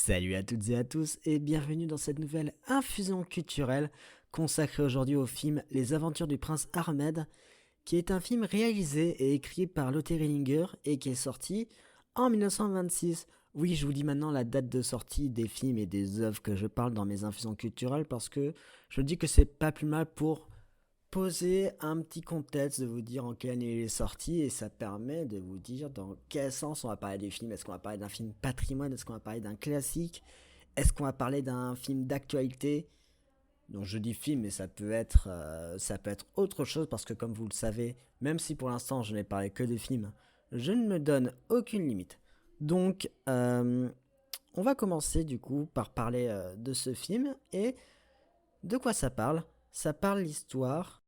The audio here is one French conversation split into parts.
Salut à toutes et à tous et bienvenue dans cette nouvelle infusion culturelle consacrée aujourd'hui au film Les Aventures du Prince Ahmed, qui est un film réalisé et écrit par Lotte Rillinger et qui est sorti en 1926. Oui, je vous dis maintenant la date de sortie des films et des œuvres que je parle dans mes infusions culturelles parce que je dis que c'est pas plus mal pour poser un petit contexte, de vous dire en quelle année il est sorti, et ça permet de vous dire dans quel sens on va parler des films. Est-ce qu'on va parler d'un film patrimoine? Est-ce qu'on va parler d'un classique? Est-ce qu'on va parler d'un film d'actualité? Donc je dis film, mais ça peut être autre chose parce que comme vous le savez, même si pour l'instant je n'ai parlé que de films, je ne me donne aucune limite. Donc on va commencer du coup par parler de ce film et de quoi ça parle. Ça parle l'histoire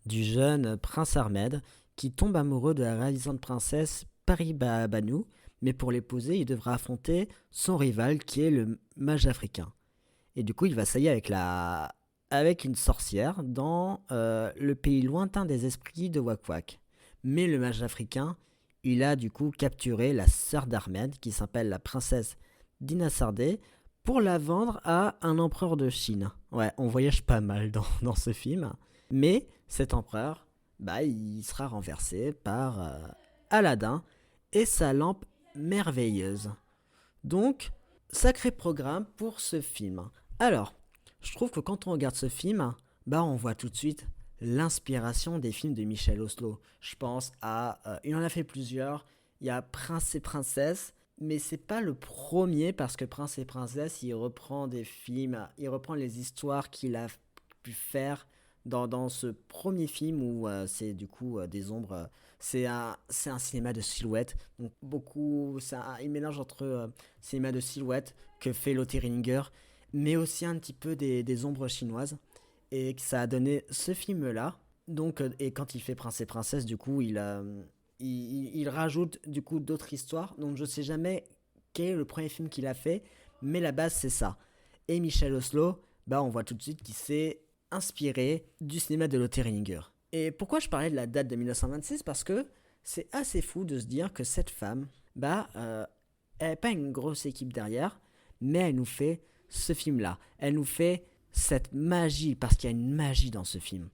du jeune prince Ahmed qui tombe amoureux de la ravissante princesse Pariba Banu, mais pour l'épouser, il devra affronter son rival qui est le mage africain. Et du coup, il va s'allier avec une sorcière dans le pays lointain des esprits de Wak-Wak. Mais le mage africain, il a du coup capturé la sœur d'Ahmed, qui s'appelle la princesse Dina Sardé, pour la vendre à un empereur de Chine. Ouais, on voyage pas mal dans ce film. Mais cet empereur, il sera renversé par Aladdin et sa lampe merveilleuse. Donc, sacré programme pour ce film. Alors, je trouve que quand on regarde ce film, on voit tout de suite l'inspiration des films de Michel Oslo. Je pense à, il en a fait plusieurs. Il y a Prince et Princesse, mais c'est pas le premier parce que Prince et Princesse, il reprend des films, il reprend les histoires qu'il a pu faire dans ce premier film où c'est du coup des ombres. C'est un cinéma de silhouette. Donc beaucoup, il mélange entre cinéma de silhouette que fait Lotte Rillinger, mais aussi un petit peu des ombres chinoises. Et que ça a donné ce film-là. Donc, et quand il fait Prince et Princesse, du coup, il rajoute du coup d'autres histoires. Donc je sais jamais quel est le premier film qu'il a fait, mais la base c'est ça. Et Michel Oslo, on voit tout de suite qu'il s'est inspiré du cinéma de Lotte Rillinger. Et pourquoi je parlais de la date de 1926? Parce que c'est assez fou de se dire que cette femme, elle n'a pas une grosse équipe derrière, mais elle nous fait ce film-là. Elle nous fait cette magie, parce qu'il y a une magie dans ce film.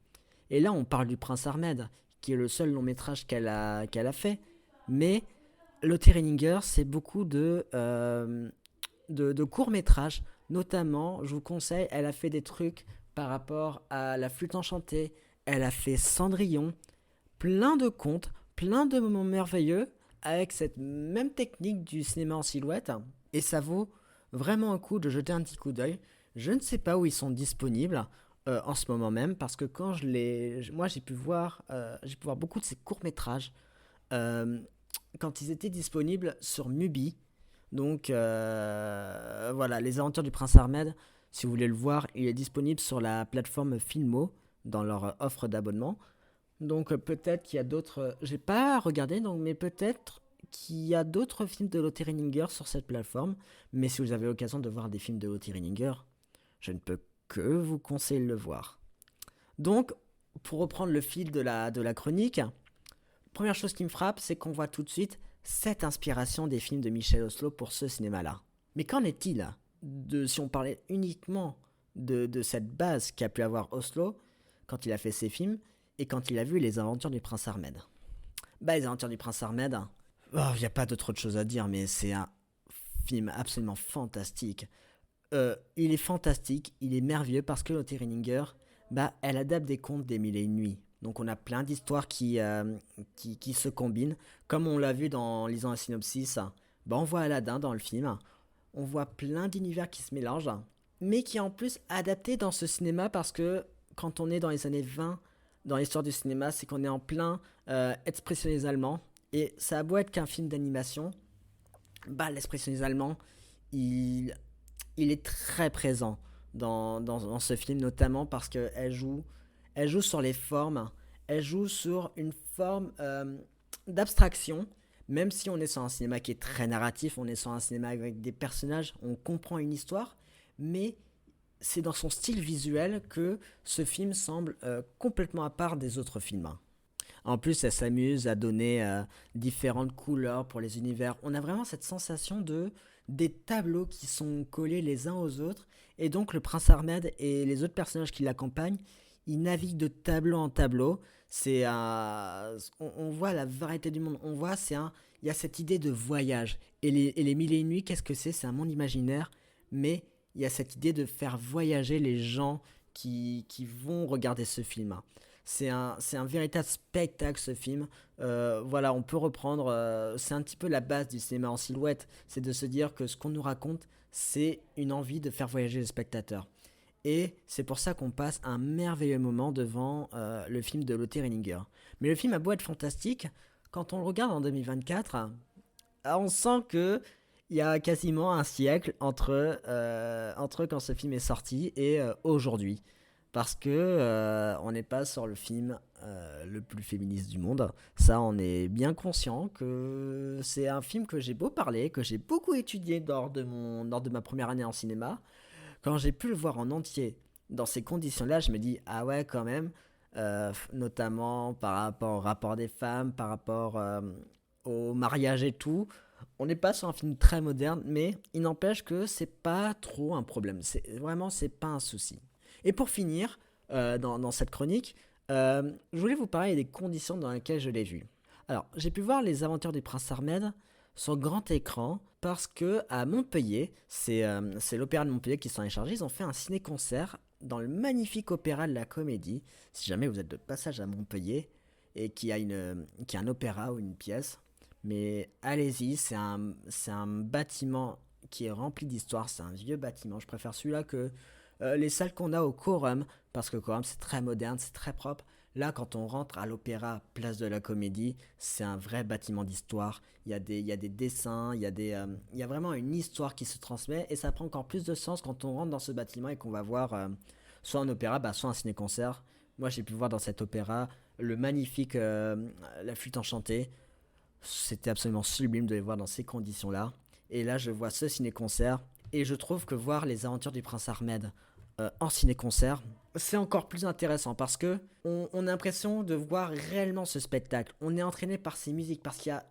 Et là, on parle du Prince Ahmed, qui est le seul long métrage qu'elle a fait. Mais Lotte Rillinger, c'est beaucoup de courts métrages. Notamment, je vous conseille, elle a fait des trucs par rapport à La Flûte Enchantée. Elle a fait Cendrillon. Plein de contes, plein de moments merveilleux avec cette même technique du cinéma en silhouette. Et ça vaut vraiment un coup de jeter un petit coup d'œil. Je ne sais pas où ils sont disponibles en ce moment même parce que quand moi j'ai pu voir beaucoup de ces courts métrages quand ils étaient disponibles sur Mubi. Donc voilà, Les Aventures du Prince Ahmed. Si vous voulez le voir, il est disponible sur la plateforme Filmo dans leur offre d'abonnement. Donc peut-être qu'il y a d'autres. J'ai pas regardé, donc mais peut-être qu'il y a d'autres films de Lotte Rillinger sur cette plateforme. Mais si vous avez l'occasion de voir des films de Lotte Rillinger, je ne peux que vous conseiller de le voir. Donc, pour reprendre le fil de la chronique, première chose qui me frappe, c'est qu'on voit tout de suite cette inspiration des films de Michel Oslo pour ce cinéma-là. Mais qu'en est-il si on parlait uniquement de cette base qu'a pu avoir Oslo quand il a fait ses films et quand il a vu Les Aventures du Prince Ahmed? Les Aventures du Prince Ahmed, il n'y a pas d'autre chose à dire, mais c'est un film absolument fantastique. Il est fantastique, il est merveilleux parce que Lotte Rillinger, elle adapte des contes des Mille et une nuits. Donc on a plein d'histoires qui se combinent. Comme on l'a vu dans lisant un synopsis, on voit Aladdin dans le film. On voit plein d'univers qui se mélangent, mais qui est en plus adapté dans ce cinéma parce que quand on est dans les années 20, dans l'histoire du cinéma, c'est qu'on est en plein expressionnisme allemand. Et ça a beau être qu'un film d'animation, l'expressionnisme allemand, il, il est très présent dans ce film, notamment parce qu'elle joue sur les formes, elle joue sur une forme d'abstraction, même si on est sur un cinéma qui est très narratif, on est sur un cinéma avec des personnages, on comprend une histoire, mais c'est dans son style visuel que ce film semble complètement à part des autres films. En plus, elle s'amuse à donner différentes couleurs pour les univers. On a vraiment cette sensation de des tableaux qui sont collés les uns aux autres. Et donc, le prince Ahmed et les autres personnages qui l'accompagnent, ils naviguent de tableau en tableau. On voit la variété du monde. On voit, il y a cette idée de voyage. Et les mille et une nuits, qu'est-ce que c'est? C'est un monde imaginaire, mais il y a cette idée de faire voyager les gens qui vont regarder ce film. C'est un véritable spectacle ce film. Voilà, on peut reprendre, c'est un petit peu la base du cinéma en silhouette, c'est de se dire que ce qu'on nous raconte, c'est une envie de faire voyager le spectateur. Et c'est pour ça qu'on passe un merveilleux moment devant le film de Lotte Renninger. Mais le film a beau être fantastique, quand on le regarde en 2024, on sent que il y a quasiment un siècle entre quand ce film est sorti et aujourd'hui. Parce que on n'est pas sur le film le plus féministe du monde. Ça, on est bien conscient que c'est un film que j'ai beau parler, que j'ai beaucoup étudié lors de ma première année en cinéma. Quand j'ai pu le voir en entier dans ces conditions-là, je me dis ah ouais quand même, notamment par rapport au rapport des femmes, par rapport au mariage et tout. On n'est pas sur un film très moderne, mais il n'empêche que c'est pas trop un problème. C'est pas un souci. Et pour finir, dans cette chronique, je voulais vous parler des conditions dans lesquelles je l'ai vu. Alors, j'ai pu voir Les Aventures du Prince Ahmed sur grand écran parce que à Montpellier, c'est l'Opéra de Montpellier qui s'en est chargé. Ils ont fait un ciné-concert dans le magnifique Opéra de la Comédie. Si jamais vous êtes de passage à Montpellier et qu'il y a un opéra ou une pièce, mais allez-y, c'est un bâtiment qui est rempli d'histoire. C'est un vieux bâtiment. Je préfère celui-là que les salles qu'on a au Quorum, parce que Quorum c'est très moderne, c'est très propre. Là, quand on rentre à l'Opéra, place de la Comédie, c'est un vrai bâtiment d'histoire. Il y a des dessins, il y a vraiment une histoire qui se transmet et ça prend encore plus de sens quand on rentre dans ce bâtiment et qu'on va voir soit un opéra, soit un ciné-concert. Moi, j'ai pu voir dans cet opéra le magnifique La Flûte Enchantée. C'était absolument sublime de les voir dans ces conditions-là. Et là, je vois ce ciné-concert et je trouve que voir les aventures du prince Ahmed en ciné-concert, c'est encore plus intéressant parce que on a l'impression de voir réellement ce spectacle. On est entraîné par ces musiques parce qu'il y a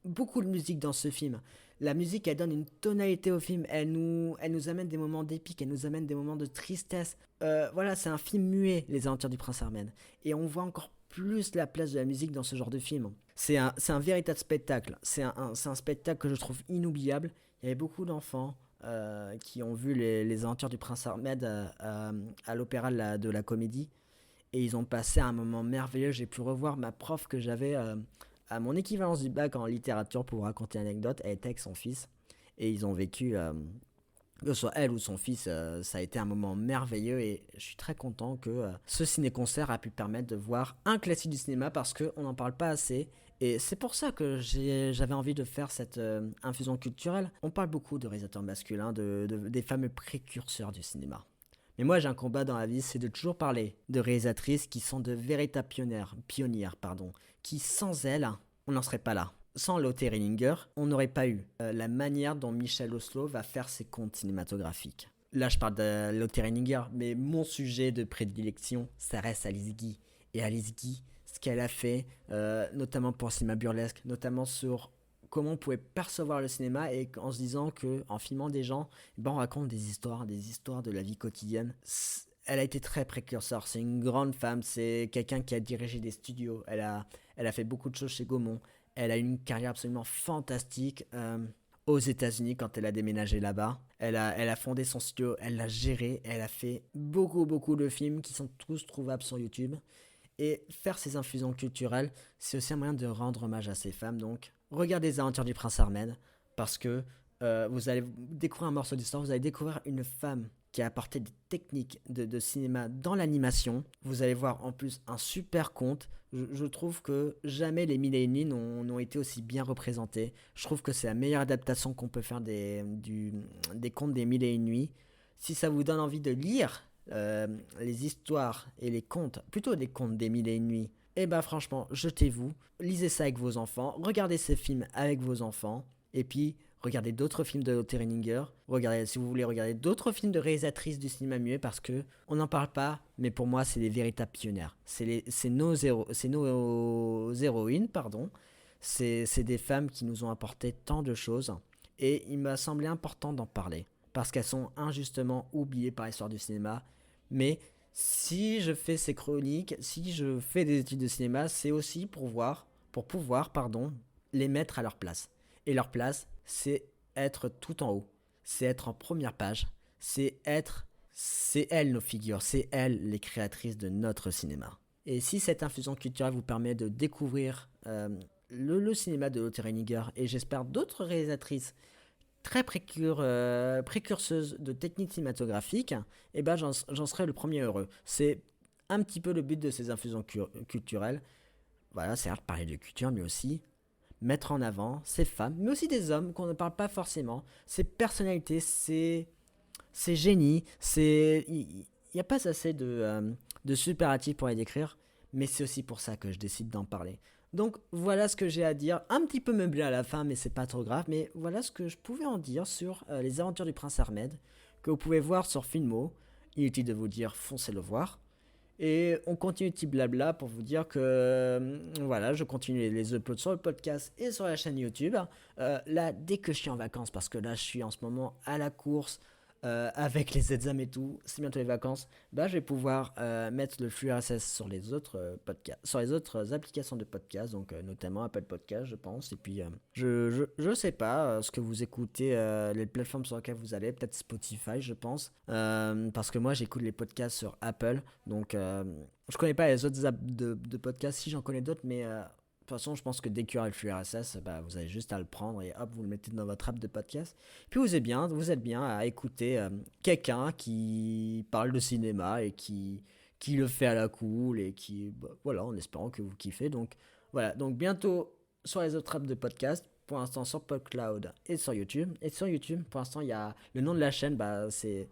beaucoup de musique dans ce film. La musique, elle donne une tonalité au film. Elle nous amène des moments d'épique, elle nous amène des moments de tristesse. Voilà, c'est un film muet, Les Aventures du Prince Ahmed. Et on voit encore plus la place de la musique dans ce genre de film. C'est un véritable spectacle. C'est un spectacle que je trouve inoubliable. Il y avait beaucoup d'enfants qui ont vu les aventures du prince Ahmed à l'opéra de la Comédie. Et ils ont passé un moment merveilleux. J'ai pu revoir ma prof que j'avais à mon équivalence du bac en littérature pour vous raconter une anecdote. Elle était avec son fils. Et ils ont vécu, que ce soit elle ou son fils, ça a été un moment merveilleux. Et je suis très content que ce ciné-concert a pu permettre de voir un classique du cinéma parce qu'on n'en parle pas assez. Et c'est pour ça que j'avais envie de faire cette infusion culturelle. On parle beaucoup de réalisateurs masculins, des fameux précurseurs du cinéma. Mais moi, j'ai un combat dans la vie, c'est de toujours parler de réalisatrices qui sont de véritables pionnières, qui sans elles, on n'en serait pas là. Sans Lotte Renninger, on n'aurait pas eu la manière dont Michel Oslo va faire ses contes cinématographiques. Là, je parle de Lotte Renninger, mais mon sujet de prédilection, ça reste Alice Guy. Et Alice Guy, ce qu'elle a fait, notamment pour le cinéma burlesque, notamment sur comment on pouvait percevoir le cinéma et en se disant que en filmant des gens, on raconte des histoires de la vie quotidienne. Elle a été très précurseur, c'est une grande femme, c'est quelqu'un qui a dirigé des studios, elle a fait beaucoup de choses chez Gaumont, elle a une carrière absolument fantastique aux États-Unis quand elle a déménagé là-bas. Elle a fondé son studio, elle l'a géré, elle a fait beaucoup de films qui sont tous trouvables sur YouTube. Et faire ces infusions culturelles, c'est aussi un moyen de rendre hommage à ces femmes. Donc, regardez les aventures du prince Ahmed, parce que vous allez découvrir un morceau d'histoire, vous allez découvrir une femme qui a apporté des techniques de cinéma dans l'animation. Vous allez voir en plus un super conte. Je trouve que jamais les Mille et une nuits n'ont été aussi bien représentés. Je trouve que c'est la meilleure adaptation qu'on peut faire des contes des Mille et une nuits. Si ça vous donne envie de lire les histoires et les contes, plutôt des contes des Mille et une nuits, et bah franchement, jetez-vous, lisez ça avec vos enfants, regardez ces films avec vos enfants, et puis regardez d'autres films de Lotte Renninger, regardez, si vous voulez regarder d'autres films de réalisatrices du cinéma muet, parce que on n'en parle pas, mais pour moi, c'est les véritables pionnières. C'est nos héroïnes, pardon. C'est des femmes qui nous ont apporté tant de choses, et il m'a semblé important d'en parler, parce qu'elles sont injustement oubliées par l'histoire du cinéma, mais si je fais ces chroniques, si je fais des études de cinéma, c'est aussi pour pouvoir, les mettre à leur place. Et leur place, c'est être tout en haut, c'est être en première page, c'est elles nos figures, c'est elles les créatrices de notre cinéma. Et si cette infusion culturelle vous permet de découvrir le cinéma de Lotte Renninger, et j'espère d'autres réalisatrices très précurseuses de techniques cinématographiques, et ben j'en serai le premier heureux. C'est un petit peu le but de ces infusions culturelles. Voilà, c'est de parler de culture, mais aussi mettre en avant ces femmes, mais aussi des hommes qu'on ne parle pas forcément, ces personnalités, ces génies, il n'y a pas assez de superlatifs pour les décrire, mais c'est aussi pour ça que je décide d'en parler. Donc voilà ce que j'ai à dire, un petit peu meublé à la fin, mais c'est pas trop grave, mais voilà ce que je pouvais en dire sur les aventures du prince Ahmed, que vous pouvez voir sur Filmo. Inutile de vous dire, foncez le voir. Et on continue petit blabla pour vous dire que voilà, je continue les uploads sur le podcast et sur la chaîne YouTube. Là, dès que je suis en vacances, parce que là, je suis en ce moment à la course avec les examens et tout, c'est bientôt les vacances, bah, je vais pouvoir mettre le flux RSS sur les autres podcasts, sur les autres applications de podcast, donc notamment Apple Podcast, je pense. Et puis, je sais pas ce que vous écoutez, les plateformes sur lesquelles vous allez, peut-être Spotify, je pense, parce que moi, j'écoute les podcasts sur Apple, donc je connais pas les autres apps de podcasts, si j'en connais d'autres, mais de toute façon, je pense que dès qu'il y aura le flux RSS, bah, vous avez juste à le prendre et hop, vous le mettez dans votre app de podcast. Puis vous êtes bien à écouter quelqu'un qui parle de cinéma et qui le fait à la cool et qui, bah, voilà, en espérant que vous kiffez. Donc voilà, donc bientôt sur les autres apps de podcast, pour l'instant sur PodCloud et sur YouTube. Et sur YouTube, pour l'instant, il y a le nom de la chaîne, bah, c'est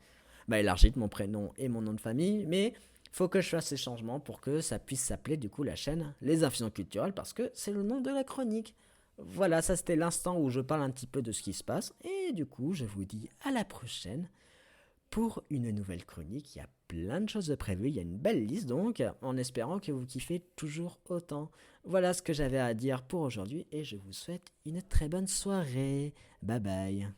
Élargite, mon prénom et mon nom de famille, mais faut que je fasse ces changements pour que ça puisse s'appeler du coup la chaîne Les Infusions Culturelles, parce que c'est le nom de la chronique. Voilà, ça c'était l'instant où je parle un petit peu de ce qui se passe, et du coup je vous dis à la prochaine pour une nouvelle chronique. Il y a plein de choses de prévues, il y a une belle liste donc, en espérant que vous kiffez toujours autant. Voilà ce que j'avais à dire pour aujourd'hui, et je vous souhaite une très bonne soirée. Bye bye.